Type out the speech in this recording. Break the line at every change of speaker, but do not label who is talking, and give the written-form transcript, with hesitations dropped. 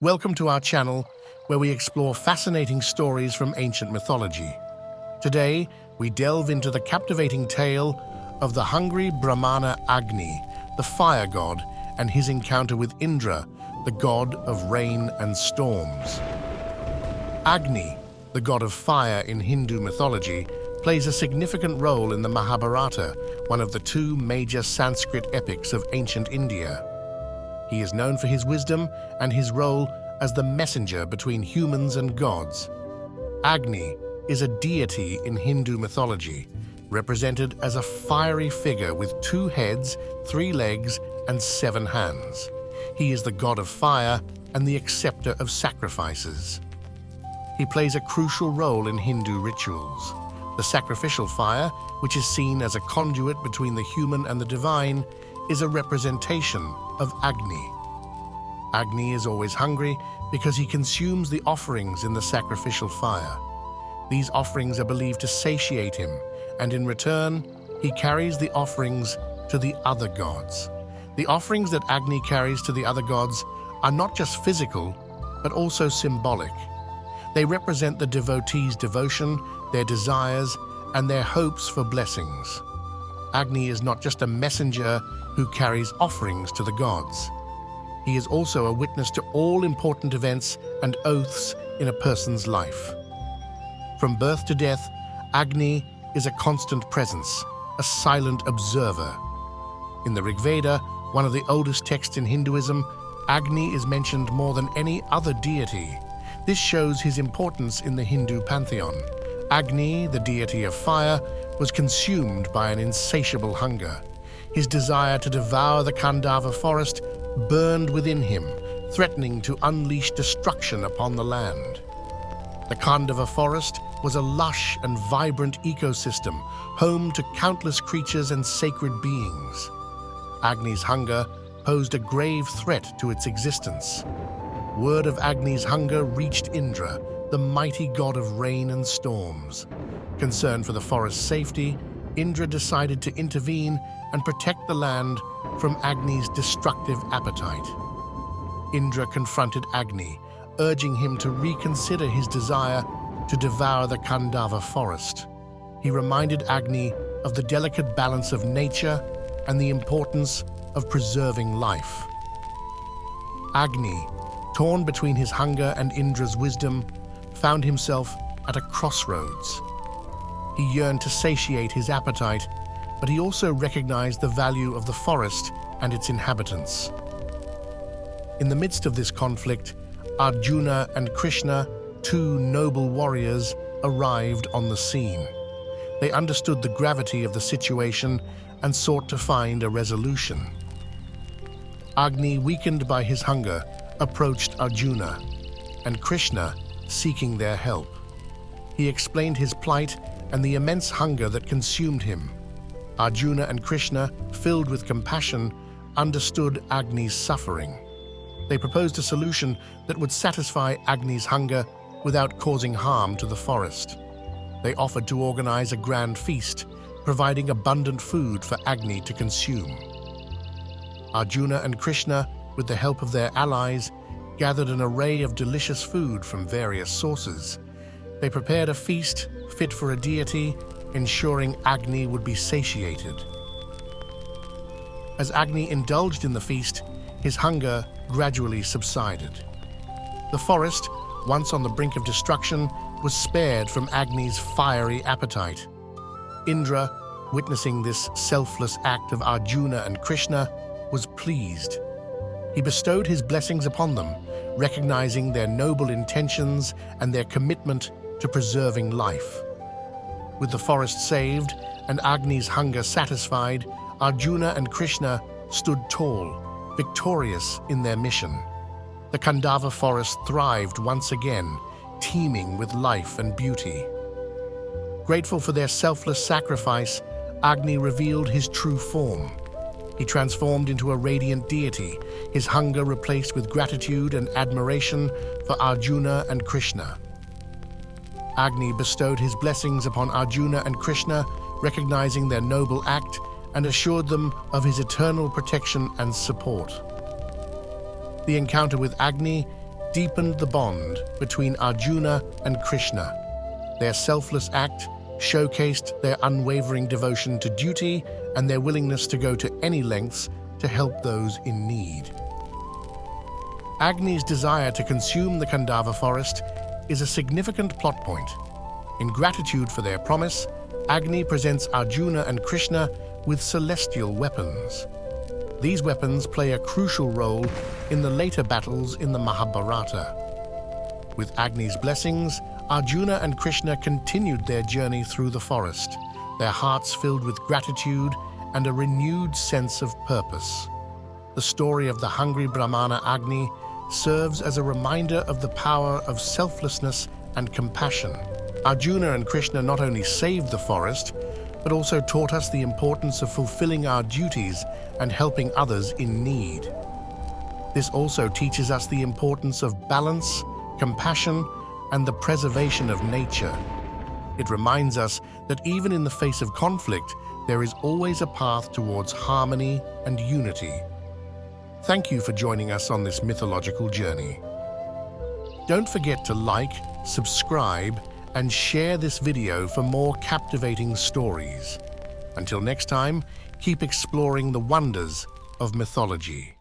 Welcome to our channel, where we explore fascinating stories from ancient mythology. Today, we delve into the captivating tale of the hungry Brahmana Agni, the fire god, and his encounter with Indra, the god of rain and storms. Agni, the god of fire in Hindu mythology, plays a significant role in the Mahabharata, one of the two major Sanskrit epics of ancient India. He is known for his wisdom and his role as the messenger between humans and gods. Agni is a deity in Hindu mythology, represented as a fiery figure with 2 heads, 3 legs, and 7 hands. He is the god of fire and the acceptor of sacrifices. He plays a crucial role in Hindu rituals. The sacrificial fire, which is seen as a conduit between the human and the divine, is a representation of Agni. Agni is always hungry because he consumes the offerings in the sacrificial fire. These offerings are believed to satiate him, and in return, he carries the offerings to the other gods. The offerings that Agni carries to the other gods are not just physical, but also symbolic. They represent the devotees' devotion, their desires, and their hopes for blessings. Agni is not just a messenger who carries offerings to the gods. He is also a witness to all important events and oaths in a person's life. From birth to death, Agni is a constant presence, a silent observer. In the Rig Veda, one of the oldest texts in Hinduism, Agni is mentioned more than any other deity. This shows his importance in the Hindu pantheon. Agni, the deity of fire, was consumed by an insatiable hunger. His desire to devour the Khandava forest burned within him, threatening to unleash destruction upon the land. The Khandava forest was a lush and vibrant ecosystem, home to countless creatures and sacred beings. Agni's hunger posed a grave threat to its existence. Word of Agni's hunger reached Indra, the mighty god of rain and storms. Concerned for the forest's safety, Indra decided to intervene and protect the land from Agni's destructive appetite. Indra confronted Agni, urging him to reconsider his desire to devour the Khandava forest. He reminded Agni of the delicate balance of nature and the importance of preserving life. Agni, torn between his hunger and Indra's wisdom, found himself at a crossroads. He yearned to satiate his appetite, but he also recognized the value of the forest and its inhabitants. In the midst of this conflict, Arjuna and Krishna, 2 noble warriors, arrived on the scene. They understood the gravity of the situation and sought to find a resolution. Agni, weakened by his hunger, approached Arjuna, and Krishna, seeking their help. He explained his plight and the immense hunger that consumed him. Arjuna and Krishna, filled with compassion, understood Agni's suffering. They proposed a solution that would satisfy Agni's hunger without causing harm to the forest. They offered to organize a grand feast, providing abundant food for Agni to consume. Arjuna and Krishna, with the help of their allies, gathered an array of delicious food from various sources. They prepared a feast fit for a deity, ensuring Agni would be satiated. As Agni indulged in the feast, his hunger gradually subsided. The forest, once on the brink of destruction, was spared from Agni's fiery appetite. Indra, witnessing this selfless act of Arjuna and Krishna, was pleased. He bestowed his blessings upon them, recognizing their noble intentions and their commitment to preserving life. With the forest saved and Agni's hunger satisfied, Arjuna and Krishna stood tall, victorious in their mission. The Khandava forest thrived once again, teeming with life and beauty. Grateful for their selfless sacrifice, Agni revealed his true form. He transformed into a radiant deity, his hunger replaced with gratitude and admiration for Arjuna and Krishna. Agni bestowed his blessings upon Arjuna and Krishna, recognizing their noble act, and assured them of his eternal protection and support. The encounter with Agni deepened the bond between Arjuna and Krishna. Their selfless act showcased their unwavering devotion to duty and their willingness to go to any lengths to help those in need. Agni's desire to consume the Kandava forest is a significant plot point. In gratitude for their promise, Agni presents Arjuna and Krishna with celestial weapons. These weapons play a crucial role in the later battles in the Mahabharata. With Agni's blessings, Arjuna and Krishna continued their journey through the forest, their hearts filled with gratitude and a renewed sense of purpose. The story of the hungry Brahmana Agni serves as a reminder of the power of selflessness and compassion. Arjuna and Krishna not only saved the forest, but also taught us the importance of fulfilling our duties and helping others in need. This also teaches us the importance of balance, compassion, and the preservation of nature. It reminds us that even in the face of conflict, there is always a path towards harmony and unity. Thank you for joining us on this mythological journey. Don't forget to like, subscribe, and share this video for more captivating stories. Until next time, keep exploring the wonders of mythology.